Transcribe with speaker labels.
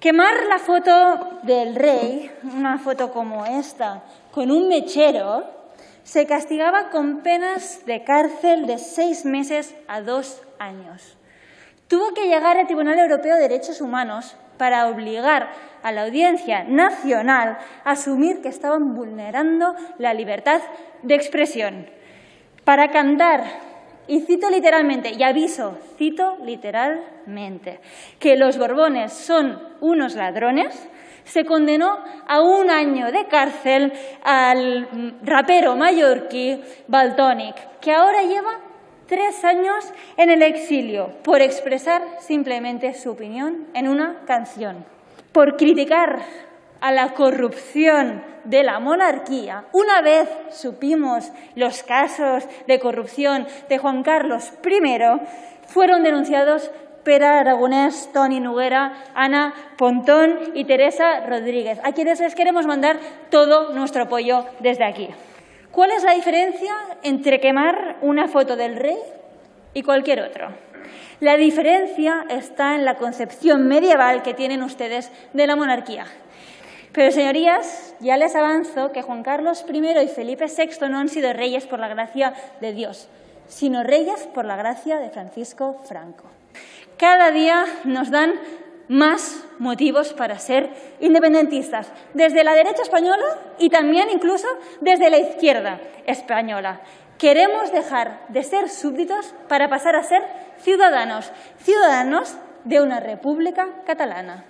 Speaker 1: Quemar la foto del rey, una foto como esta, con un mechero, se castigaba con penas de cárcel de 6 meses a 2 años. Tuvo que llegar al Tribunal Europeo de Derechos Humanos para obligar a la Audiencia Nacional a asumir que estaban vulnerando la libertad de expresión. Para cantar, y cito literalmente, y aviso, cito literalmente, que los Borbones son unos ladrones, se condenó a 1 año de cárcel al rapero mallorquí Valtònyc, que ahora lleva 3 años en el exilio por expresar simplemente su opinión en una canción. Por criticar a la corrupción de la monarquía. Una vez supimos los casos de corrupción de Juan Carlos I, fueron denunciados Pere Aragonès, Toni Noguera, Ana Pontón y Teresa Rodríguez, a quienes les queremos mandar todo nuestro apoyo desde aquí. ¿Cuál es la diferencia entre quemar una foto del rey y cualquier otro? La diferencia está en la concepción medieval que tienen ustedes de la monarquía. Pero, señorías, ya les avanzo que Juan Carlos I y Felipe VI no han sido reyes por la gracia de Dios, sino reyes por la gracia de Francisco Franco. Cada día nos dan más motivos para ser independentistas, desde la derecha española y también incluso desde la izquierda española. Queremos dejar de ser súbditos para pasar a ser ciudadanos, ciudadanos de una república catalana.